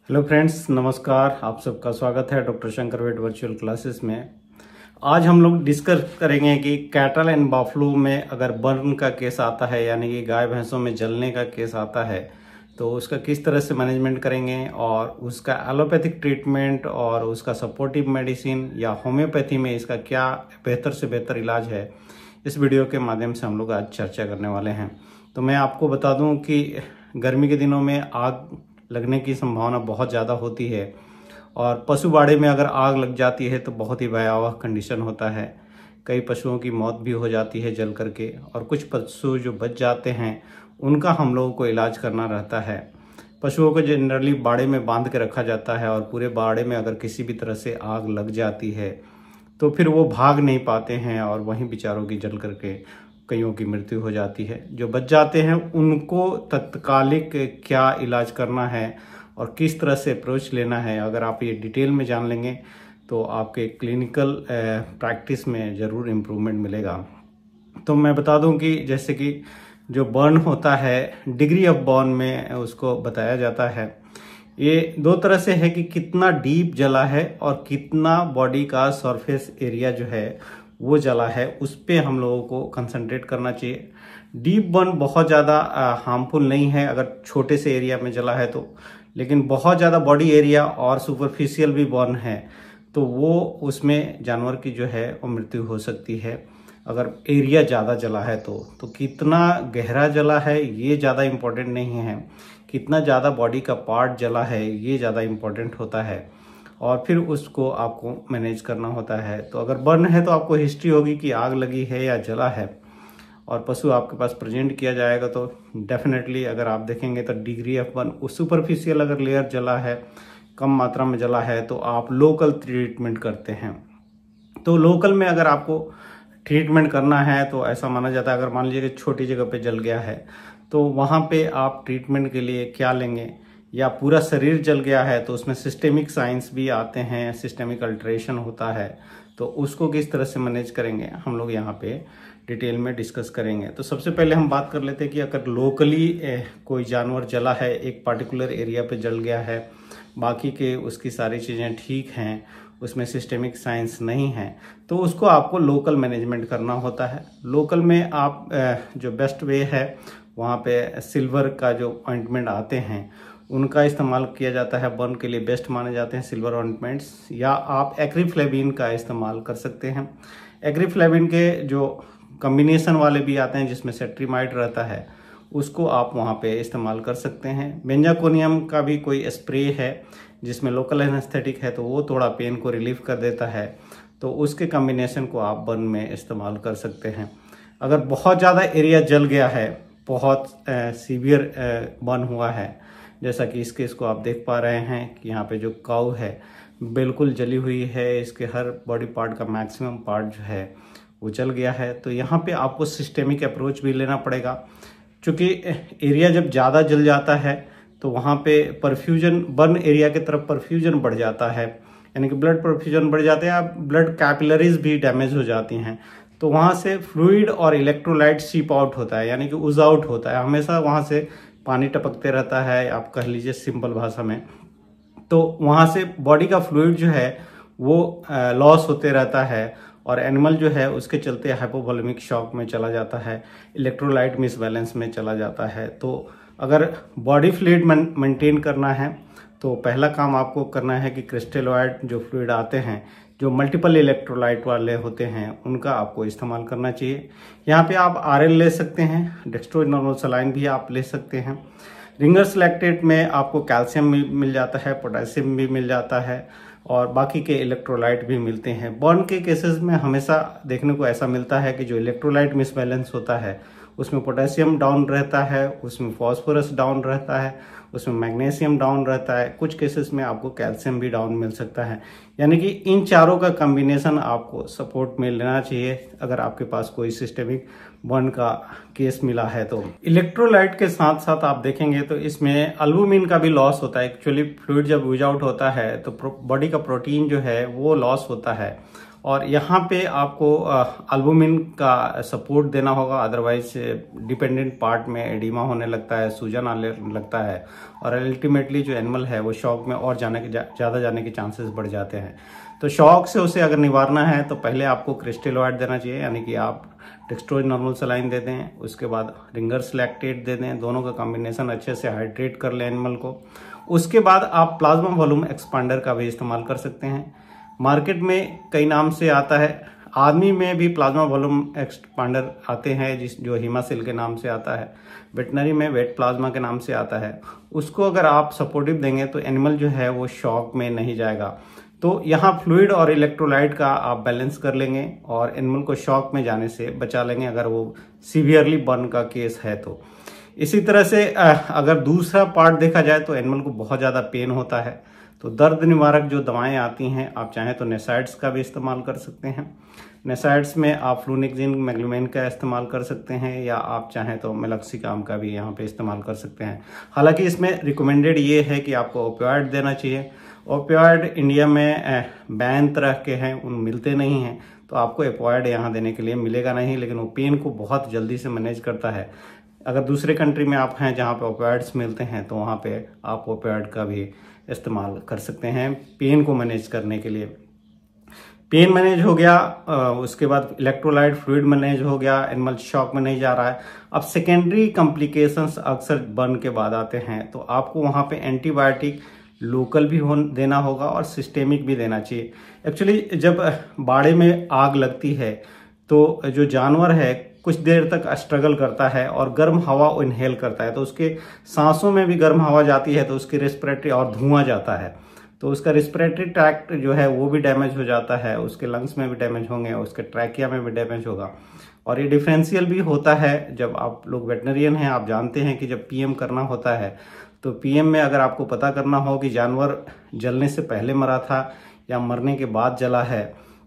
Hello friends, नमस्कार। आप सबका स्वागत है डॉक्टर शंकर वेट वर्चुअल क्लासेस में। आज हम लोग डिस्कस करेंगे कि कैटल एंड बफलो में अगर बर्न का केस आता है, यानी कि गाय भैंसों में जलने का केस आता है, तो उसका किस तरह से मैनेजमेंट करेंगे और उसका एलोपैथिक ट्रीटमेंट और उसका सपोर्टिव मेडिसिन या होम्योपैथी में इसका क्या बेहतर से बेहतर इलाज है, इस वीडियो के माध्यम से हम लोग आज चर्चा करने वाले हैं। तो मैं आपको बता दूं कि गर्मी के दिनों में आग लगने की संभावना बहुत ज़्यादा होती है और पशु बाड़े में अगर आग लग जाती है तो बहुत ही भयावह कंडीशन होता है। कई पशुओं की मौत भी हो जाती है जल करके, और कुछ पशु जो बच जाते हैं उनका हम लोगों को इलाज करना रहता है। पशुओं को जनरली बाड़े में बांध के रखा जाता है और पूरे बाड़े में अगर किसी भी तरह से आग लग जाती है तो फिर वो भाग नहीं पाते हैं और वहीं बेचारों की जल करके कईयों की मृत्यु हो जाती है। जो बच जाते हैं उनको तत्कालिक क्या इलाज करना है और किस तरह से अप्रोच लेना है, अगर आप ये डिटेल में जान लेंगे तो आपके क्लिनिकल प्रैक्टिस में ज़रूर इम्प्रूवमेंट मिलेगा। तो मैं बता दूं कि जैसे कि जो बर्न होता है, डिग्री ऑफ बर्न में उसको बताया जाता है। ये दो तरह से है कि कितना डीप जला है और कितना बॉडी का सरफेस एरिया जो है वो जला है, उस पे हम लोगों को कंसंट्रेट करना चाहिए। डीप बर्न बहुत ज़्यादा हार्मफुल नहीं है अगर छोटे से एरिया में जला है तो, लेकिन बहुत ज़्यादा बॉडी एरिया और सुपरफिशियल भी बर्न है तो वो उसमें जानवर की जो है वो मृत्यु हो सकती है अगर एरिया ज़्यादा जला है तो कितना गहरा जला है ये ज़्यादा इम्पोर्टेंट नहीं है, कितना ज़्यादा बॉडी का पार्ट जला है ये ज़्यादा इम्पोर्टेंट होता है और फिर उसको आपको मैनेज करना होता है। तो अगर बर्न है तो आपको हिस्ट्री होगी कि आग लगी है या जला है और पशु आपके पास प्रेजेंट किया जाएगा तो डेफिनेटली अगर आप देखेंगे तो डिग्री ऑफ बर्न सुपरफिशियल अगर लेयर जला है, कम मात्रा में जला है, तो आप लोकल ट्रीटमेंट करते हैं। तो लोकल में अगर आपको ट्रीटमेंट करना है तो ऐसा माना जाता है, अगर मान लीजिए कि छोटी जगह पे जल गया है तो वहाँ पे आप ट्रीटमेंट के लिए क्या लेंगे, या पूरा शरीर जल गया है तो उसमें सिस्टेमिक साइंस भी आते हैं, सिस्टेमिक अल्ट्रेशन होता है, तो उसको किस तरह से मैनेज करेंगे हम लोग यहाँ पे डिटेल में डिस्कस करेंगे। तो सबसे पहले हम बात कर लेते हैं कि अगर लोकली कोई जानवर जला है, एक पार्टिकुलर एरिया पे जल गया है, बाकी के उसकी सारी चीज़ें ठीक हैं, उसमें सिस्टेमिक साइंस नहीं है, तो उसको आपको लोकल मैनेजमेंट करना होता है। लोकल में आप जो बेस्ट वे है वहाँ पे सिल्वर का जो ऑइंटमेंट आते हैं उनका इस्तेमाल किया जाता है, बर्न के लिए बेस्ट माने जाते हैं सिल्वर ऑइंटमेंट्स, या आप एक्रीफ्लेविन का इस्तेमाल कर सकते हैं। एक्रीफ्लेविन के जो कॉम्बिनेशन वाले भी आते हैं जिसमें सेट्रीमाइड रहता है, उसको आप वहाँ पे इस्तेमाल कर सकते हैं। बेंजाकोनियम का भी कोई स्प्रे है जिसमें लोकल एनेस्थेटिक है तो वो थोड़ा पेन को रिलीफ कर देता है, तो उसके कॉम्बिनेशन को आप बर्न में इस्तेमाल कर सकते हैं। अगर बहुत ज़्यादा एरिया जल गया है, बहुत सीवियर बर्न हुआ है, जैसा कि इस केस को आप देख पा रहे हैं कि यहाँ पे जो काऊ है बिल्कुल जली हुई है, इसके हर बॉडी पार्ट का मैक्सिमम पार्ट जो है वो जल गया है, तो यहाँ पे आपको सिस्टेमिक अप्रोच भी लेना पड़ेगा। क्योंकि एरिया जब ज़्यादा जल जाता है तो वहाँ पे परफ्यूजन, बर्न एरिया की तरफ परफ्यूजन बढ़ जाता है, यानी कि ब्लड परफ्यूजन बढ़ जाते हैं, ब्लड कैपिलरीज भी डैमेज हो जाती हैं, तो वहाँ से फ्लूइड और इलेक्ट्रोलाइट सीप आउट होता है, यानी कि उज आउट होता है, हमेशा वहाँ से पानी टपकते रहता है, आप कह लीजिए सिंपल भाषा में। तो वहाँ से बॉडी का फ्लूइड जो है वो लॉस होते रहता है और एनिमल जो है उसके चलते हाइपोवोलेमिक शॉक में चला जाता है, इलेक्ट्रोलाइट मिसबैलेंस में चला जाता है। तो अगर बॉडी फ्लूइड मेंटेन करना है तो पहला काम आपको करना है कि क्रिस्टलोइड जो फ्लूइड आते हैं, जो मल्टीपल इलेक्ट्रोलाइट वाले होते हैं, उनका आपको इस्तेमाल करना चाहिए। यहाँ पे आप आरएल ले सकते हैं, डेक्स्ट्रोइनोसलाइन भी आप ले सकते हैं। रिंगर्स लैक्टेट में आपको कैल्शियम भी मिल जाता है, पोटेशियम भी मिल जाता है और बाकी के इलेक्ट्रोलाइट भी मिलते हैं। बर्न के केसेस में हमेशा देखने को ऐसा मिलता है कि जो इलेक्ट्रोलाइट मिसबैलेंस होता है उसमें पोटेशियम डाउन रहता है, उसमें फॉस्फोरस डाउन रहता है, उसमें मैग्नीशियम डाउन रहता है, कुछ केसेस में आपको कैल्शियम भी डाउन मिल सकता है। यानी कि इन चारों का कॉम्बिनेशन आपको सपोर्ट में लेना चाहिए अगर आपके पास कोई सिस्टेमिक बर्न का केस मिला है तो। इलेक्ट्रोलाइट के साथ साथ आप देखेंगे तो इसमें एल्बुमिन का भी लॉस होता है। एक्चुअली फ्लूइड जब यूज आउट होता है तो बॉडी का प्रोटीन जो है वो लॉस होता है और यहाँ पे आपको एल्बुमिन का सपोर्ट देना होगा, अदरवाइज डिपेंडेंट पार्ट में एडिमा होने लगता है, सूजन आने लगता है और अल्टीमेटली जो एनिमल है वो शॉक में और ज़्यादा जाने के चांसेस बढ़ जाते हैं। तो शॉक से उसे अगर निवारना है तो पहले आपको क्रिस्टलोइड देना चाहिए, यानी कि आप डेक्स्ट्रोज नॉर्मल सलाइन दे दें, उसके बाद रिंगर्स लैक्टेट दे दें, दोनों का कॉम्बिनेशन अच्छे से हाइड्रेट कर लें एनिमल को। उसके बाद आप प्लाज्मा वॉल्यूम एक्सपांडर का भी इस्तेमाल कर सकते हैं। मार्केट में कई नाम से आता है, आदमी में भी प्लाज्मा वॉल्यूम एक्सपांडर आते हैं जो हिमासिल के नाम से आता है, वेटनरी में वेट प्लाज्मा के नाम से आता है। उसको अगर आप सपोर्टिव देंगे तो एनिमल जो है वो शॉक में नहीं जाएगा। तो यहाँ फ्लूइड और इलेक्ट्रोलाइट का आप बैलेंस कर लेंगे और एनिमल को शॉक में जाने से बचा लेंगे अगर वो सीवियरली बर्न का केस है तो। इसी तरह से अगर दूसरा पार्ट देखा जाए तो एनिमल को बहुत ज़्यादा पेन होता है, तो दर्द निवारक जो दवाएं आती हैं आप चाहें तो नेसाइड्स का भी इस्तेमाल कर सकते हैं। नेसाइड्स में आप फ्लूनिक्सिन मैग्लूमेन का इस्तेमाल कर सकते हैं या आप चाहें तो मेलॉक्सिकाम का भी यहाँ पे इस्तेमाल कर सकते हैं। हालांकि इसमें रिकमेंडेड ये है कि आपको ओपियोइड देना चाहिए। ओपियोइड इंडिया में बैन तरह के हैं, उन मिलते नहीं हैं, तो आपको ओपियोइड यहाँ देने के लिए मिलेगा नहीं, लेकिन वो पेन को बहुत जल्दी से मैनेज करता है। अगर दूसरे कंट्री में आप हैं जहाँ पे ओपियोइड्स मिलते हैं तो वहाँ पे आप ओपियोइड का भी इस्तेमाल कर सकते हैं पेन को मैनेज करने के लिए। पेन मैनेज हो गया, उसके बाद इलेक्ट्रोलाइट फ्लूइड मैनेज हो गया, एनिमल शॉक में नहीं जा रहा है। अब सेकेंडरी कॉम्प्लिकेशंस अक्सर बर्न के बाद आते हैं, तो आपको वहाँ पे एंटीबायोटिक लोकल भी देना होगा और सिस्टेमिक भी देना चाहिए। एक्चुअली जब बाड़े में आग लगती है तो जो जानवर है कुछ देर तक स्ट्रगल करता है और गर्म हवा इनहेल करता है, तो उसके सांसों में भी गर्म हवा जाती है, तो उसकी रेस्पिरेटरी और धुआं जाता है, तो उसका रेस्पिरेटरी ट्रैक्ट जो है वो भी डैमेज हो जाता है, उसके लंग्स में भी डैमेज होंगे, उसके ट्रैकिया में भी डैमेज होगा। और ये डिफरेंशियल भी होता है। जब आप लोग वेटनरियन हैं आप जानते हैं कि जब पीएम करना होता है तो पीएम में अगर आपको पता करना हो कि जानवर जलने से पहले मरा था या मरने के बाद जला है,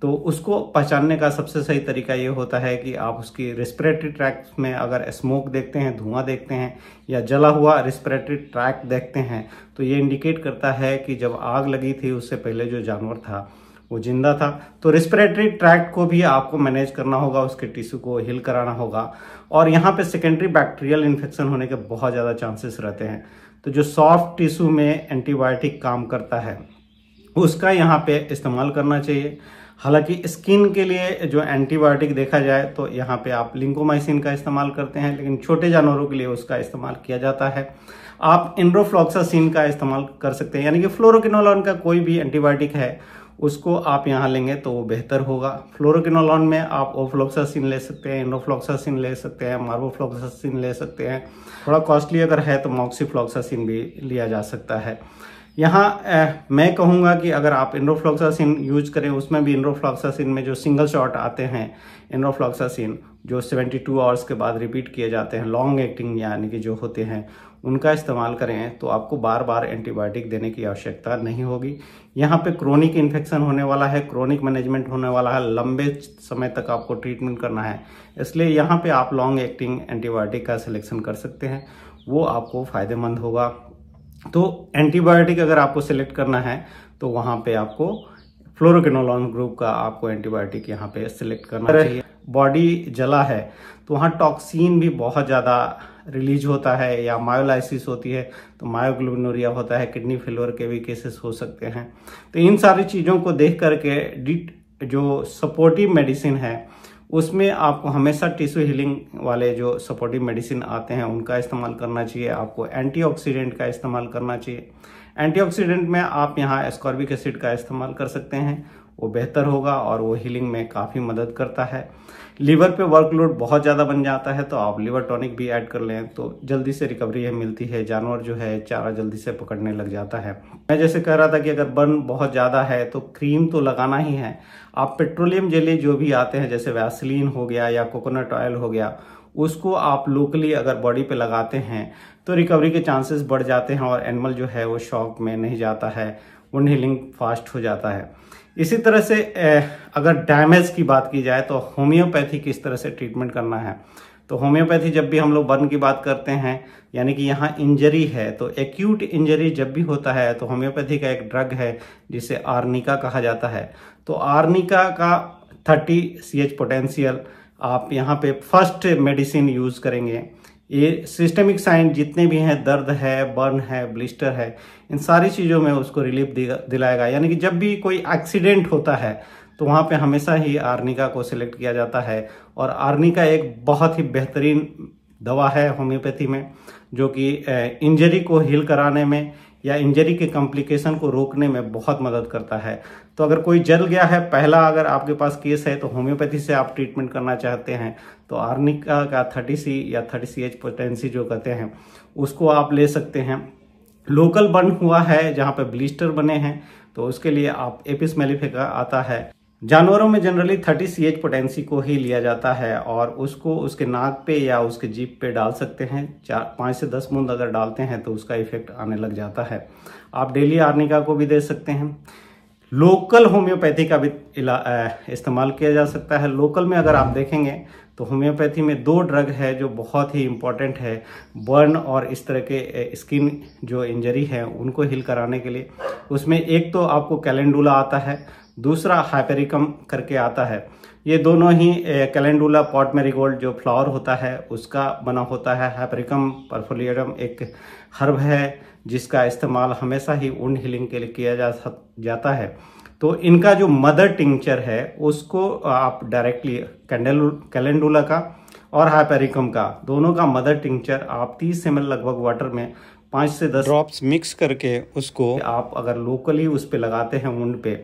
तो उसको पहचानने का सबसे सही तरीका ये होता है कि आप उसकी रेस्पिरेटरी ट्रैक्ट में अगर स्मोक देखते हैं, धुआं देखते हैं या जला हुआ रेस्पिरेटरी ट्रैक्ट देखते हैं, तो ये इंडिकेट करता है कि जब आग लगी थी उससे पहले जो जानवर था वो जिंदा था। तो रेस्पिरेटरी ट्रैक्ट को भी आपको मैनेज करना होगा, उसके टिश्यू को हील कराना होगा। और यहाँ पे सेकेंडरी बैक्टीरियल इन्फेक्शन होने के बहुत ज़्यादा चांसेस रहते हैं, तो जो सॉफ्ट टिश्यू में एंटीबायोटिक काम करता है उसका यहाँ पे इस्तेमाल करना चाहिए। हालांकि स्किन के लिए जो एंटीबायोटिक देखा जाए तो यहाँ पे आप लिंकोमाइसिन का इस्तेमाल करते हैं, लेकिन छोटे जानवरों के लिए उसका इस्तेमाल किया जाता है। आप एंड्रोफ्लॉक्सासिन का इस्तेमाल कर सकते हैं, यानी कि फ्लोरोकिनोलॉन का कोई भी एंटीबायोटिक है उसको आप यहाँ लेंगे तो वो बेहतर होगा। फ्लोरोकिनोलॉन में आप ओफ्लॉक्सासिन ले सकते हैं, एंड्रोफ्लॉक्सासिन ले सकते हैं, मार्बोफ्लॉक्सासिन ले सकते हैं। थोड़ा कॉस्टली अगर है तो मॉक्सीफ्लॉक्सासिन भी लिया जा सकता है। यहाँ मैं कहूँगा कि अगर आप एंड्रोफ्लॉक्सासिन यूज करें, उसमें भी एंड्रोफ्लॉक्सासिन में जो सिंगल शॉट आते हैं एंड्रोफ्लॉक्सासिन जो 72 आवर्स के बाद रिपीट किए जाते हैं, लॉन्ग एक्टिंग यानी कि जो होते हैं, उनका इस्तेमाल करें तो आपको बार बार एंटीबायोटिक देने की आवश्यकता नहीं होगी। यहाँ पे क्रोनिक इन्फेक्शन होने वाला है, क्रोनिक मैनेजमेंट होने वाला है, लंबे समय तक आपको ट्रीटमेंट करना है, इसलिए यहाँ पे आप लॉन्ग एक्टिंग एंटीबायोटिक का सिलेक्शन कर सकते हैं, वो आपको फायदेमंद होगा। तो एंटीबायोटिक अगर आपको सिलेक्ट करना है तो वहाँ पे आपको फ्लोरोकिनोलॉन ग्रुप का आपको एंटीबायोटिक यहाँ पे सिलेक्ट करना चाहिए। बॉडी जला है तो वहाँ टॉक्सिन भी बहुत ज़्यादा रिलीज होता है या मायोलाइसिस होती है, तो मायोग्लोबिनूरिया होता है, किडनी फेलियर के भी केसेस हो सकते हैं। तो इन सारी चीज़ों को देख करके जो सपोर्टिव मेडिसिन है उसमें आपको हमेशा टिश्यू हीलिंग वाले जो सपोर्टिव मेडिसिन आते हैं उनका इस्तेमाल करना चाहिए। आपको एंटीऑक्सीडेंट का इस्तेमाल करना चाहिए। एंटीऑक्सीडेंट में आप यहाँ एस्कॉर्बिक एसिड का इस्तेमाल कर सकते हैं, वो बेहतर होगा और वो हीलिंग में काफ़ी मदद करता है। लीवर पे वर्कलोड बहुत ज़्यादा बन जाता है तो आप लीवर टॉनिक भी ऐड कर लें तो जल्दी से रिकवरी मिलती है, जानवर जो है चारा जल्दी से पकड़ने लग जाता है। मैं जैसे कह रहा था कि अगर बर्न बहुत ज़्यादा है तो क्रीम तो लगाना ही है। आप पेट्रोलियम जेली जो भी आते हैं जैसे वैसलीन हो गया या कोकोनट ऑयल हो गया, उसको आप लोकली अगर बॉडी पे लगाते हैं तो रिकवरी के चांसेस बढ़ जाते हैं और एनिमल जो है वो शॉक में नहीं जाता है, वुंड हीलिंग फास्ट हो जाता है। इसी तरह से अगर डैमेज की बात की जाए तो होम्योपैथी किस तरह से ट्रीटमेंट करना है, तो होम्योपैथी जब भी हम लोग बर्न की बात करते हैं, यानी कि यहाँ इंजरी है, तो एक्यूट इंजरी जब भी होता है तो होम्योपैथी का एक ड्रग है जिसे आर्निका कहा जाता है। तो आर्निका का 30 CH पोटेंशियल आप यहाँ पे फर्स्ट मेडिसिन यूज करेंगे। ये सिस्टमिक साइन जितने भी हैं, दर्द है, बर्न है, ब्लिस्टर है, इन सारी चीज़ों में उसको रिलीफ दिलाएगा। यानी कि जब भी कोई एक्सीडेंट होता है तो वहाँ पे हमेशा ही आर्निका को सिलेक्ट किया जाता है। और आर्निका एक बहुत ही बेहतरीन दवा है होम्योपैथी में, जो कि इंजरी को हील कराने में या इंजरी के कॉम्प्लिकेशन को रोकने में बहुत मदद करता है। तो अगर कोई जल गया है पहला, अगर आपके पास केस है, तो होम्योपैथी से आप ट्रीटमेंट करना चाहते हैं तो आर्निका का 30C या 30 CH पोटेंसी जो कहते हैं उसको आप ले सकते हैं। लोकल बर्न हुआ है जहाँ पे ब्लिस्टर बने हैं तो उसके लिए आप एपिस मेलिफिका आता है। जानवरों में जनरली 30 CH पोटेंसी को ही लिया जाता है और उसको उसके नाक पे या उसके जीभ पे डाल सकते हैं। 5 से 10 बूंद अगर डालते हैं तो उसका इफेक्ट आने लग जाता है। आप डेली आर्निका को भी दे सकते हैं। लोकल होम्योपैथी का भी इस्तेमाल किया जा सकता है। लोकल में अगर आप देखेंगे तो होम्योपैथी में 2 ड्रग है जो बहुत ही इम्पोर्टेंट है बर्न और इस तरह के स्किन जो इंजरी है उनको हील कराने के लिए। उसमें एक तो आपको कैलेंडुला आता है, दूसरा हाइपेरिकम करके आता है। ये दोनों ही कैलेंडुला पॉट मैरीगोल्ड जो फ्लावर होता है उसका बना होता है। हाइपेरिकम परफोलियडम एक हर्ब है जिसका इस्तेमाल हमेशा ही वुंड हीलिंग के लिए किया जाता है। तो इनका जो मदर टिंचर है उसको आप डायरेक्टली कैलेंडुला का और हाइपेरिकम का दोनों का मदर टिंचर आप 30 ml लगभग वाटर में 5 से 10 ड्रॉप्स मिक्स करके उसको आप अगर लोकली उस पे लगाते हैं वुंड पे,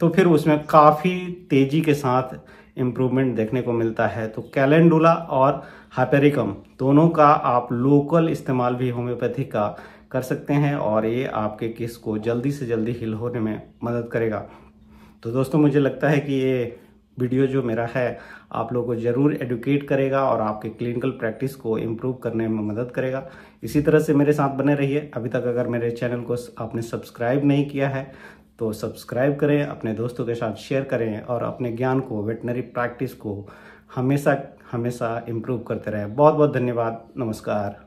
तो फिर उसमें काफ़ी तेज़ी के साथ इम्प्रूवमेंट देखने को मिलता है। तो कैलेंडुला और हाइपेरिकम दोनों का आप लोकल इस्तेमाल भी होम्योपैथी का कर सकते हैं और ये आपके केस को जल्दी से जल्दी हील होने में मदद करेगा। तो दोस्तों मुझे लगता है कि ये वीडियो जो मेरा है आप लोगों को ज़रूर एडुकेट करेगा और आपके क्लिनिकल प्रैक्टिस को इम्प्रूव करने में मदद करेगा। इसी तरह से मेरे साथ बने रहिए। अभी तक अगर मेरे चैनल को आपने सब्सक्राइब नहीं किया है तो सब्सक्राइब करें, अपने दोस्तों के साथ शेयर करें और अपने ज्ञान को, वेटनरी प्रैक्टिस को हमेशा इम्प्रूव करते रहें। बहुत बहुत धन्यवाद। नमस्कार।